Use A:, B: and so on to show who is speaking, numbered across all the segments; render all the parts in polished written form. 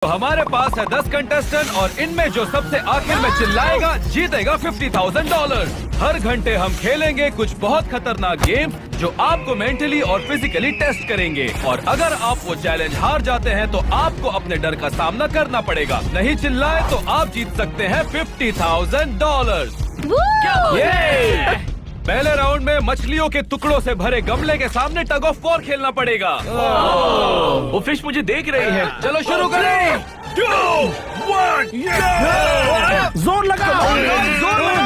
A: तो हमारे पास है 10 कंटेस्टेंट और इनमें जो सबसे आखिर में चिल्लाएगा जीतेगा $50,000। हर घंटे हम खेलेंगे कुछ बहुत खतरनाक गेम जो आपको मेंटली और फिजिकली टेस्ट करेंगे, और अगर आप वो चैलेंज हार जाते हैं तो आपको अपने डर का सामना करना पड़ेगा। नहीं चिल्लाए तो आप जीत सकते हैं $50,000। पहले राउंड में मछलियों के टुकड़ों से भरे गमले के सामने टग ऑफ वॉर खेलना पड़ेगा।
B: वो फिश मुझे देख रही है।
A: चलो शुरू करें।
B: 2, 1,
C: जोर लगा,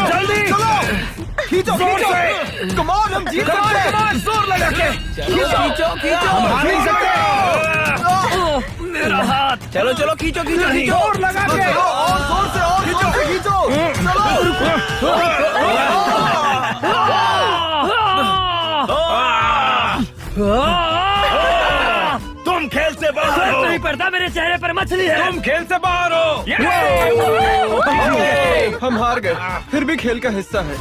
B: जल्दी
C: खींचो, कम ऑन, हम जीत सकते हैं।
A: जोर लगा के
C: खींचो, हम हार नहीं सकते।
B: मेरा हाथ। चलो चलो खींचो खींचो खींचो।
C: जोर लगा के, और जोर से, और जोर से खींचो।
B: तुम खेल से बाहर हो।
D: नहीं पड़ता, मेरे चेहरे पर मछली है।
A: तुम खेल से बाहर हो।
C: हम हार गए, फिर भी खेल का हिस्सा है।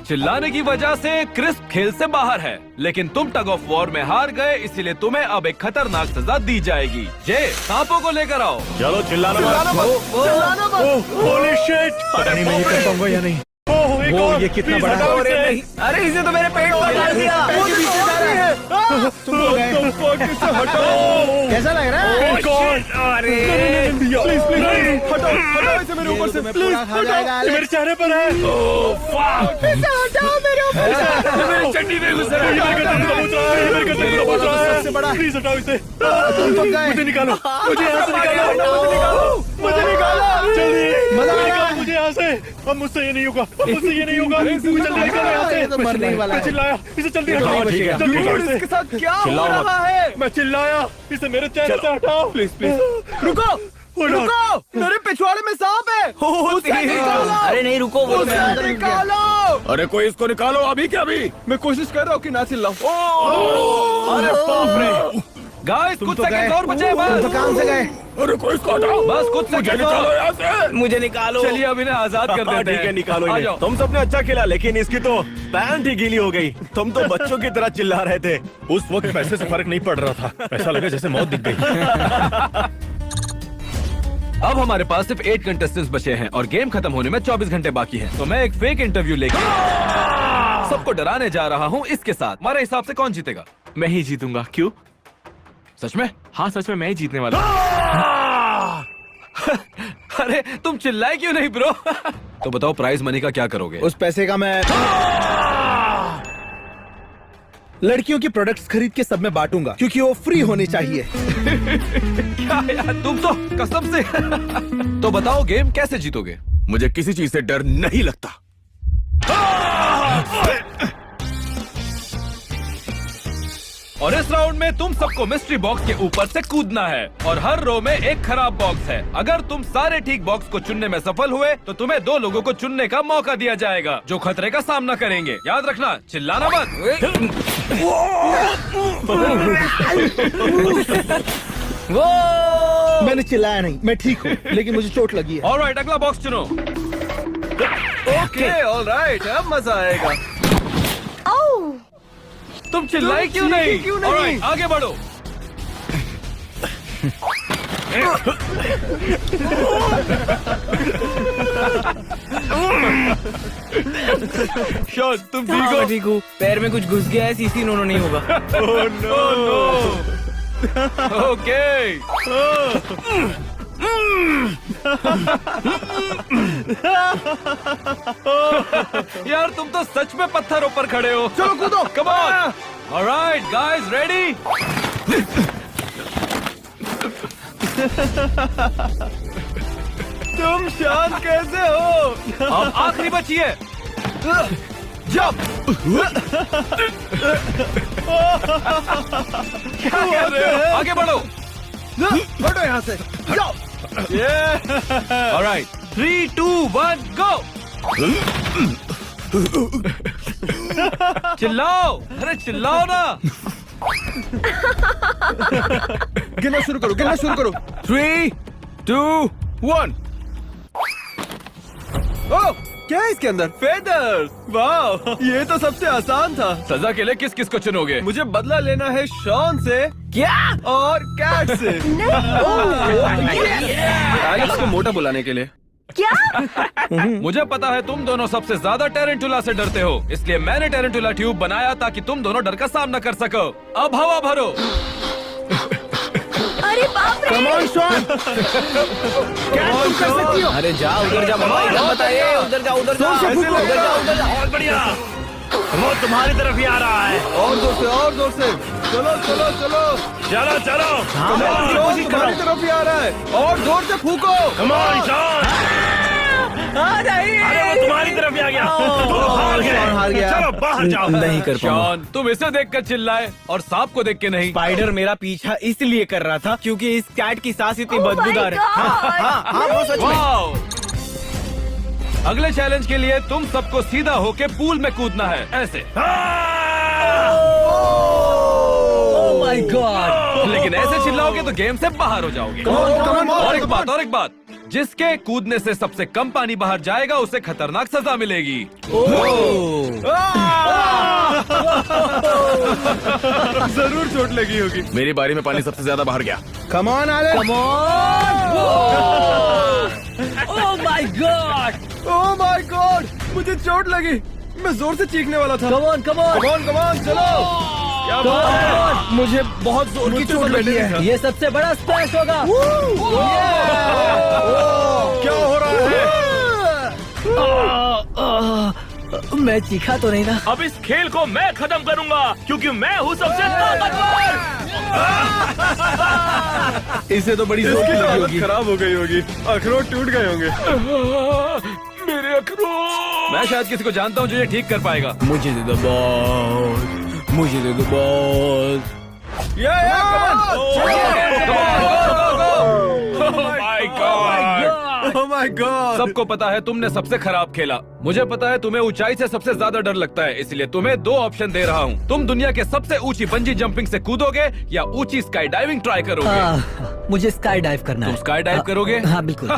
A: चिल्लाने की वजह से क्रिस्प खेल से बाहर है, लेकिन तुम टग ऑफ वॉर में हार गए, इसीलिए तुम्हें अब एक खतरनाक सजा दी जाएगी। जे सांपों को लेकर आओ।
B: चलो चिल्लाना मत। Holy shit.
C: पता नहीं मैं ये कर पाऊंगा या नहीं।
B: वो
C: ये कितना बड़ा है।
A: अरे इसे तो मेरे पेट में डाल दिया।
C: तुम हटाओ। कैसा लग रहा है?
B: अरे
C: प्लीज हटाओ इसे मेरे ऊपर से। प्लीज हटाओ,
B: मेरे चेहरे पर है।
C: हटाओ मेरे ऊपर से।
B: मेरी चड्डी में घुस रहा है।
C: सबसे बड़ा।
B: प्लीज हटाओ इसे।
C: तुम तो गए।
B: मुझे निकालो, मुझे यहाँ से निकालो,
C: मुझे निकालो।
B: जल्दी
C: मजा आ रहा
B: निकालो
C: है।
B: मुझे यहाँ से। अब मुझसे ये नहीं होगा, अब मुझसे ये नहीं होगा। जल्दी निकालो यहाँ से।
C: ये तो मरने ही वाला
B: मैं
C: है।
B: चिल्लाया, इसे जल्दी हटाओ।
C: नहीं बचेगा।
B: जल्दी हटाओ इसे।
C: इसके साथ क्या हो
B: चिल्लाओ मत।
C: रहा है?
B: मैं चिल्लाया, इसे मेरे चेहरे से हटाओ।
C: प्लीज रुको, मेरे पिछवाड़े में सांप है। उसे निकालो।
D: अरे नहीं रुको, वो
C: उसे निकालो।
B: अरे कोई इसको निकालो अभी के अभी।
C: मैं कोशिश कर रहा हूँ कि ना चिल्लाऊं।
A: अरे बाप रे। गाइस कुछ सेकंड और बचे हैं बस।
C: कहाँ से गए?
B: अरे कोई इसको हटाओ।
A: बस कुछ
B: मुझे
A: सेकंड
B: निकालो
A: और।
B: यहाँ से।
D: मुझे निकालो।
A: चलिए अब इन्हें आजाद कर देते हैं।
B: ठीक है निकालो
A: आ
B: इन्हें।
A: जाओ।
B: तुम सबने अच्छा खेला, लेकिन इसकी तो पैंट ही गीली हो गई। तुम तो बच्चों की तरह चिल्ला रहे थे। उस वक्त पैसे से फर्क नहीं पड़ रहा था, ऐसा लगा जैसे मौत दिख गई।
A: अब हमारे पास सिर्फ 8 कंटेस्टेंट्स बचे हैं और गेम खत्म होने में 24 घंटे बाकी हैं। तो मैं एक फेक इंटरव्यू लेके सबको डराने जा रहा हूँ। इसके साथ हमारे हिसाब से कौन जीतेगा?
D: मैं ही जीतूंगा। क्यों?
A: सच में?
D: हाँ सच में मैं ही जीतने वाला।
A: अरे तुम चिल्लाए क्यों नहीं ब्रो? तो बताओ प्राइज मनी का क्या करोगे?
C: उस पैसे का मैं लड़कियों की प्रोडक्ट्स खरीद के सब में बांटूंगा, क्योंकि वो फ्री होनी चाहिए।
A: क्या यार, तुम तो कसम से। तो बताओ गेम कैसे जीतोगे?
B: मुझे किसी चीज से डर नहीं लगता।
A: और इस राउंड में तुम सबको मिस्ट्री बॉक्स के ऊपर से कूदना है, और हर रो में एक खराब बॉक्स है। अगर तुम सारे ठीक बॉक्स को चुनने में सफल हुए तो तुम्हें 2 लोगों को चुनने का मौका दिया जाएगा जो खतरे का सामना करेंगे। याद रखना, चिल्लाना मत।
C: मैंने चिल्लाया नहीं, मैं ठीक हूँ, लेकिन मुझे चोट लगी है।
A: ऑलराइट, अगला बॉक्स चुनो। ओके ऑलराइट, अब मजा आएगा। तुम चिल्लाए क्यों नहीं? ऑलराइट, आगे बढ़ो। शॉट, तुम ठीक हो?
D: ठीक हूँ। पैर में कुछ घुस गया है, सीसी नोनो नहीं होगा।
A: Oh no! Okay. यार तुम तो सच में पत्थरों पर खड़े हो।
C: चलो कूदो।
A: Come on. All right, guys, ready?
C: तुम शांत कैसे हो?
A: अब आखिरी बची है। जंप। क्या कर रहे हो? आगे बढ़ो।
C: हटो यहाँ से। जाओ।
A: All right, 3, 2, 1, go. चिल्लाओ, अरे चिल्लाओ ना।
C: गिनना शुरू करो।
A: 3, 2, 1.
C: ओह, क्या है इसके अंदर? फेदर्स। वाह, ये तो सबसे आसान था।
A: सजा के लिए किस किस को चुनोगे?
C: मुझे बदला लेना है शॉन से,
D: क्या?
C: और कैट से।
A: एलेक्स को मोटा बुलाने के लिए।
E: क्या?
A: मुझे पता है तुम दोनों सबसे ज्यादा टेरेंटुला से डरते हो, इसलिए मैंने टेरेंटुला ट्यूब बनाया ताकि तुम दोनों डर का सामना कर सको। अब हवा भरो।
E: अरे बाप रे!
C: Come on, Sean! कैट तुम कर सकती हो।
D: अरे जा उधर जा मामा, इधर बताइए, उधर जा उधर जा
C: जोर से फूको।
D: उधर जा उधर जा।
B: बहुत बढ़िया, वो तुम्हारी तरफ ही आ रहा है।
C: और जोर से, और जोर से। चलो चलो चलो।
B: चलो चलो,
C: तुम्हारी तरफ ही आ रहा है। और जोर से फूको।
B: Come on Shawn. अरे वो तुम्हारी तरफ ही आ गया। दोनों हार गए।
C: शॉन हार गया।
B: चलो बाहर जाओ।
D: नहीं कर पाऊंगा।
A: शॉन, तुम इसे देखकर चिल्लाए और सांप को देख के नहीं।
D: स्पाइडर मेरा पीछा इसलिए कर रहा था क्योंकि इस कैट की सांस इतनी
E: Oh my
D: बदबूदार है।
E: God!
D: वो सच में।
A: वाओ! अगले चैलेंज के लिए तुम सबको सीधा होके पूल में कूदना है, ऐसे।
D: ओह माय गॉड!
A: लेकिन ऐसे चिल्लाओगे तो गेम से बाहर हो जाओगे। और एक बात, जिसके कूदने से सबसे कम पानी बाहर जाएगा उसे खतरनाक सजा मिलेगी।
C: जरूर चोट लगी होगी।
B: मेरी बारी में पानी सबसे ज्यादा बाहर गया।
C: Come on, Alex!
D: Oh my God!
C: Oh my God! मुझे चोट लगी। मैं जोर से चीखने वाला था।
D: कम ऑन
C: Come on, चलो। क्या बात है? मुझे बहुत जोर की चोट लगी है।
D: ये सबसे बड़ा स्प्लैश होगा।
C: क्या हो रहा है?
D: मैं चीखा तो नहीं ना?
B: अब इस खेल को मैं खत्म करूंगा क्योंकि मैं हूँ सबसे ताकतवर।
C: इसे तो बड़ी जोर की लगी होगी। खराब हो गई होगी। अखरोट टूट गए होंगे।
B: मेरे अखरोट।
A: मैं शायद किसी को जानता हूँ जो ये ठीक कर पाएगा।
D: मुझे दे दो बॉल, मुझे दे दो बॉल।
C: Oh my God!
A: सबको पता है तुमने सबसे खराब खेला। मुझे पता है तुम्हें ऊंचाई से सबसे ज्यादा डर लगता है, इसलिए तुम्हें दो ऑप्शन दे रहा हूँ। तुम दुनिया के सबसे ऊंची बंजी जंपिंग से कूदोगे या ऊंची स्काई डाइविंग ट्राई करोगे।
F: मुझे स्काई डाइव करना
A: तुम
F: है।
A: स्काई डाइव करोगे?
F: हाँ बिल्कुल।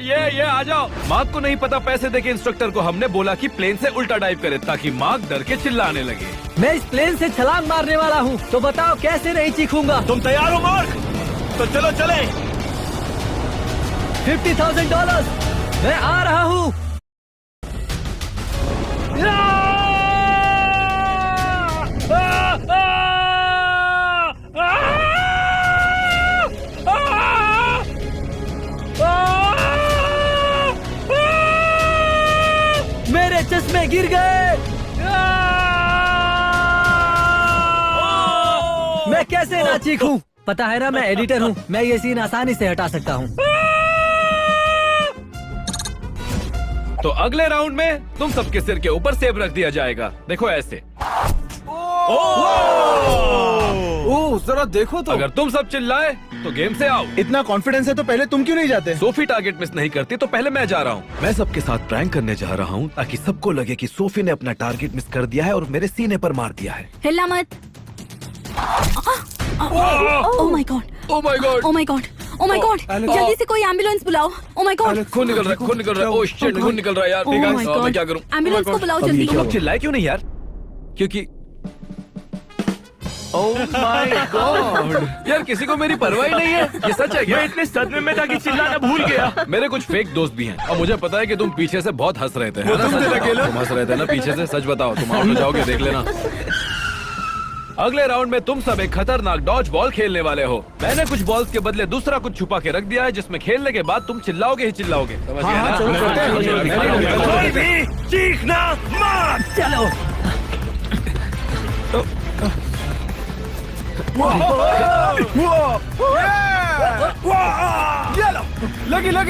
A: ये आ जाओ। मार्क को नहीं पता पैसे देके इंस्ट्रक्टर को हमने बोला कि प्लेन से उल्टा डाइव करे ताकि मार्क डर के चिल्लाने लगे।
F: मैं इस प्लेन से छलांग मारने वाला हूँ, तो बताओ कैसे नहीं चीखूंगा।
B: तुम तैयार हो मार्क? तो चलो चले।
F: $50,000 मैं आ रहा हूँ। मेरे चश्मे गिर गए। मैं कैसे ना चीखूं? पता है ना मैं एडिटर हूँ, मैं ये सीन आसानी से हटा सकता हूँ।
A: तो अगले राउंड में तुम सबके सिर के ऊपर सेब रख दिया जाएगा। देखो ऐसे।
C: ओह, जरा देखो तो।
A: अगर तुम सब चिल्लाए तो गेम से आओ।
C: इतना कॉन्फिडेंस है तो पहले तुम क्यों नहीं जाते?
A: सोफी टारगेट मिस नहीं करती तो पहले मैं जा रहा हूँ। मैं सबके साथ प्रैंक करने जा रहा हूँ ताकि सबको लगे कि सोफी ने अपना टारगेट मिस कर दिया है और मेरे सीने पर मार दिया है।
E: हिलना मत। Oh my God!
A: Oh my God,
E: Oh my God! Oh my God! जल्दी से कोई एम्बुलेंस बुलाओ। Oh my God!
A: खून निकल रहा है। ओह शिट, खून निकल रहा है यार।
E: Oh
A: ठीक है,
E: my
A: मैं
E: God!
A: क्या करूँ?
E: एम्बुलेंस को बुलाओ जल्दी।
A: तुम लोग चिल्लाए क्यों नहीं यार? क्योंकि ओह माय गॉड यार, किसी को मेरी परवाह ही नहीं है। ये सच है क्या?
B: मैं इतने सदमे में था कि चिल्लाना भूल गया।
A: मेरे कुछ फेक दोस्त भी हैं और मुझे पता है कि तुम पीछे से बहुत हंस रहे थे। है ना? सच बताओ, तुम हंस रहे थे ना पीछे से? सच बताओ, तुम आउट हो जाओगे, देख लेना। अगले राउंड में तुम सब एक खतरनाक डॉज बॉल खेलने वाले हो। मैंने कुछ बॉल्स के बदले दूसरा कुछ छुपा के रख दिया है जिसमें खेलने के बाद तुम चिल्लाओगे ही चिल्लाओगे। समझ गए ना?
B: कोई भी चीखना मत।
F: चलो।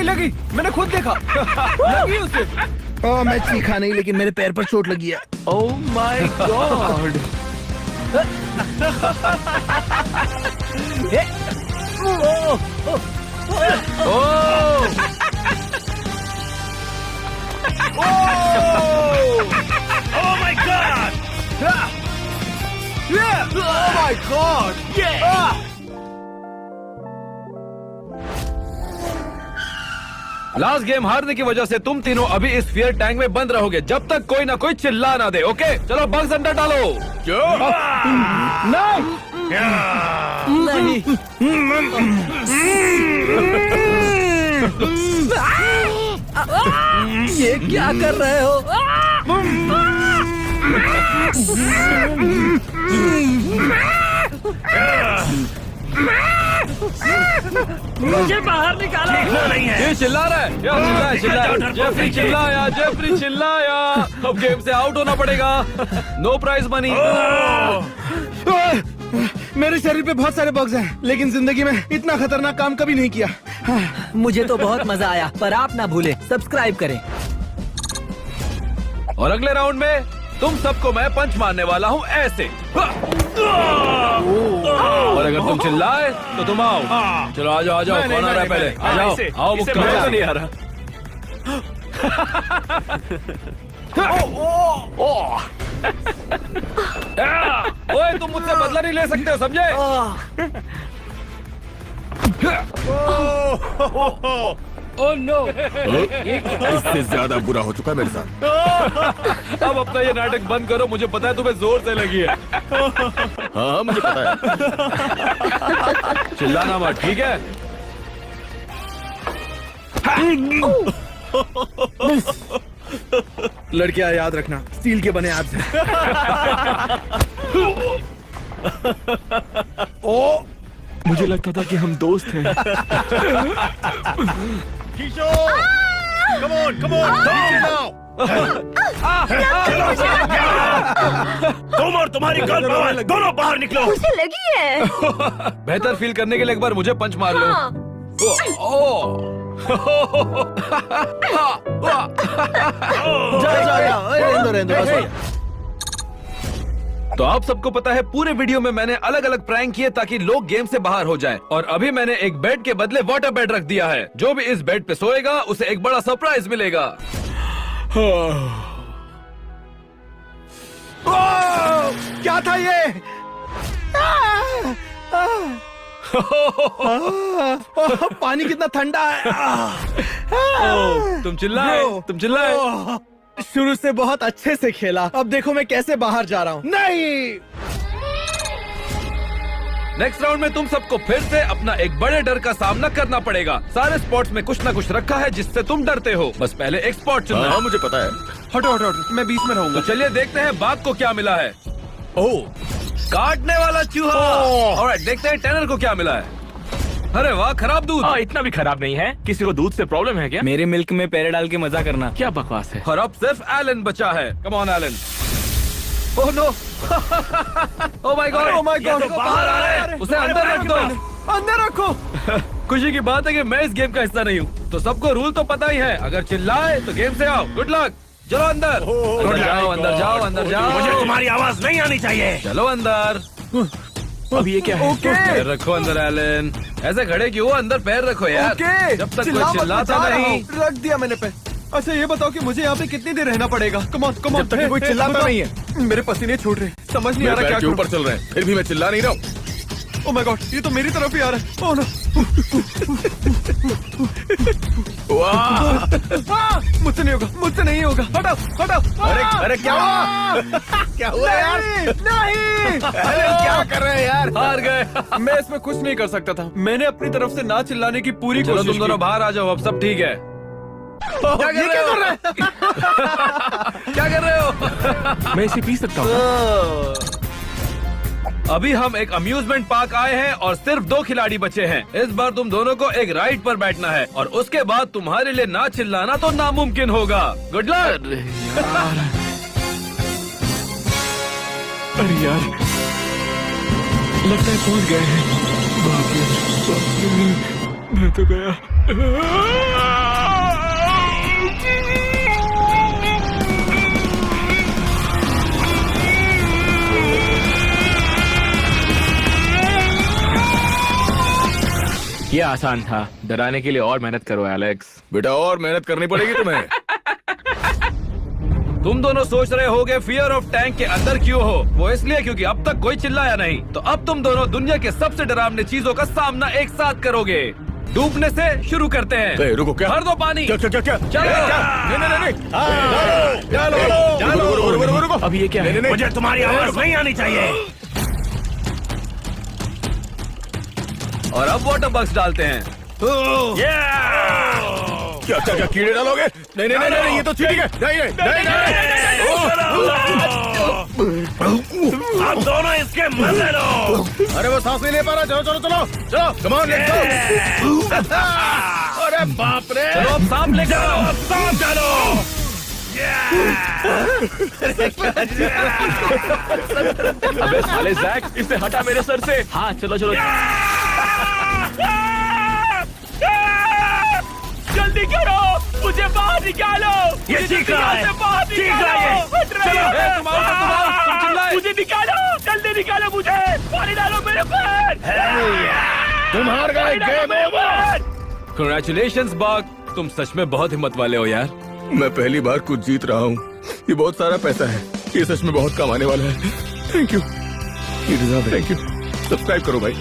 C: लगी मैंने खुद देखा। लगी उसे। मैं चीखा नहीं, लेकिन मेरे पैर पर चोट लगी है।
A: ओह my God.
B: Oh my God!
C: Oh my God!
A: Last game हारने की वजह से तुम तीनों अभी इस फियर टैंक में बंद रहोगे जब तक कोई ना कोई चिल्ला ना दे। ओके, चलो बग्स अंदर डालो।
C: नहीं,
F: नहीं। ये क्या कर रहे हो? मुझे बाहर निकालो।
A: ये चिल्ला रहा है, चिल्ला। जेफरी चिल्लाया, जेफरी चिल्लाया। अब गेम से आउट होना पड़ेगा। No prize money.
C: मेरे शरीर पे बहुत सारे बग्स हैं, लेकिन जिंदगी में इतना खतरनाक काम कभी नहीं किया।
F: मुझे तो बहुत मजा आया, पर आप ना भूलें सब्सक्राइब करें।
A: और अगले राउंड में तुम सबको मैं पंच मारने वाला हूँ ऐसे। और अगर तुम चिल्लाए तो तुम आओ। चलो आ जाओ, आ जाओ। कौन आ रहा है पहले? आ जाओ, आओ। मुक्का
B: मजा नहीं आ रहा।
A: ओए, तुम मुझसे बदला नहीं ले सकते हो, समझे? Oh no.
D: इससे ज्यादा बुरा हो चुका है मेरे साथ।
A: अब अपना ये नाटक बंद करो, मुझे पता है तुम्हें जोर से लगी है।
D: हाँ मुझे पता है।
A: चिल्लाना मत, ठीक है?
C: लड़कियां याद रखना, स्टील के बने हाथ से। ओ,
B: मुझे लगता था कि हम दोस्त हैं।
D: Come on,
B: तुम और तुम्हारी गर्लफ्रेंड दोनों बाहर निकलो।
E: मुझे लगी है।
A: बेहतर फील करने के लिए एक बार मुझे पंच मार लो।
E: हाँ।
A: तो आप सबको पता है पूरे वीडियो में मैंने अलग अलग प्रैंक किए ताकि लोग गेम से बाहर हो जाएं। और अभी मैंने एक बेड के बदले वाटर बेड रख दिया है। जो भी इस बेड पे सोएगा उसे एक बड़ा सरप्राइज मिलेगा।
C: क्या था ये? पानी कितना ठंडा है।
A: तुम चिल्लाए।
C: शुरू से बहुत अच्छे से खेला, अब देखो मैं कैसे बाहर जा रहा हूँ। नहीं,
A: नेक्स्ट राउंड में तुम सबको फिर से अपना एक बड़े डर का सामना करना पड़ेगा। सारे स्पॉट्स में कुछ ना कुछ रखा है जिससे तुम डरते हो। बस पहले एक स्पॉट चुनना।
D: हाँ मुझे पता है।
C: हटो हटो हटो, मैं बीच में रहूंगा।
A: तो चलिए देखते हैं बाघ को क्या मिला है। ओह, काटने वाला चूहा। ऑलराइट, देखते हैं टेनर को क्या मिला है। अरे वाह, खराब दूध।
B: इतना भी खराब नहीं है। किसी को दूध से प्रॉब्लम है क्या?
F: मेरे मिल्क में पैर डाल के मजा करना।
B: क्या बकवास है।
A: और अब सिर्फ एलन बचा है। Come on Alan. Oh no. Oh my God,
C: Oh my God,
A: बाहर आ रहे हैं। उसे अंदर रख दो।
C: अंदर रखो।
A: खुशी की बात है कि मैं इस गेम का हिस्सा नहीं हूँ, तो सबको रूल तो पता ही है। अगर चिल्लाए तो गेम से आओ। Good luck. चलो अंदर। अंदर जाओ, अंदर जाओ, अंदर जाओ।
B: मुझे तुम्हारी आवाज नहीं आनी चाहिए।
A: चलो अंदर।
B: अब ये क्या है?
A: पैर रखो अंदर एलन। ऐसे खड़े क्यों हो? अंदर पैर रखो यार। जब तक कोई चिल्लाता नहीं।
C: रख दिया मैंने पैर। अच्छा ये बताओ कि मुझे यहाँ पे कितनी देर रहना पड़ेगा? Come on come on.
D: जब तक कि कोई चिल्लाता नहीं है।
C: मेरे पसीने छूट रहे, समझ नहीं आ रहा क्या
D: के
C: करूं।
D: ऊपर चल रहे हैं, फिर भी मैं चिल्ला नहीं रहा हूँ।
C: ओह माय गॉड, ये तो मेरी तरफ ही आ रहा है। Oh no. मुझसे नहीं होगा, मुझसे नहीं होगा। हटाओ हटाओ।
D: अरे क्या हुआ? क्या हुआ यार?
C: नहीं।
D: अरे क्या कर रहे हैं यार?
A: हार गए।
C: मैं इसमें कुछ नहीं कर सकता था। मैंने अपनी तरफ से ना चिल्लाने की पूरी
A: चलो
C: कोशिश
A: तुम दोनों बाहर आ जाओ, अब सब ठीक है। क्या कर रहे हो? क्या कर रहे हो?
B: मैं इसे पी सकता हूँ।
A: अभी हम एक अम्यूजमेंट पार्क आए हैं और सिर्फ 2 खिलाड़ी बचे हैं। इस बार तुम दोनों को एक राइड पर बैठना है और उसके बाद तुम्हारे लिए ना चिल्लाना तो नामुमकिन होगा। Good luck.
B: अरे यार, लगता है पहुंच गए हैं। बाप रे, मैं तो गया। ये आसान था। डराने के लिए और मेहनत करो एलेक्स।
D: बेटा और मेहनत करनी पड़ेगी तुम्हें।
A: तुम दोनों सोच रहे होगे फियर ऑफ टैंक के अंदर क्यों हो? वो इसलिए क्योंकि अब तक कोई चिल्लाया नहीं। तो अब तुम दोनों दुनिया के सबसे डरावनी चीजों का सामना एक साथ करोगे। डूबने से शुरू करते हैं।
D: रुको, क्या?
A: भर दो पानी।
D: क्या?
A: चलो।
B: अब ये क्या है?
D: नहीं,
B: मुझे तुम्हारी आवाज नहीं आनी चाहिए।
A: और अब वाटर बग्स डालते हैं।
D: क्या क्या क्या कीड़े डालोगे? नहीं नहीं नहीं नहीं, ये तो चीटिंग है। नहीं नहीं नहीं नहीं।
B: आप दोनों इसके मजे लो।
D: अरे वो सांस नहीं ले पा रहा। चलो चलो चलो चलो, कम ऑन लेट्स गो। अरे बाप रे।
A: चलो अब सांप लेकर आओ।
B: सांप डालो।
A: अबे साले जैक, इसे हटा मेरे सर से। हाँ चलो चलो। जल्दी करो, मुझे बाहर निकालो।
B: ये चीख रहा है, चीख रहा है।
A: चलो तुम आओ, तुम चिल्लाए।
B: मुझे निकालो, जल्दी निकालो मुझे। पानी डालो मेरे पर।
D: तुम हार गए। Game over.
A: Congratulations बाग, तुम सच में बहुत हिम्मत वाले हो यार।
D: मैं पहली बार कुछ जीत रहा हूँ। ये बहुत सारा पैसा है। ये सच में बहुत कमाने वाला है। Thank you. Thank you. Subscribe करो भाई।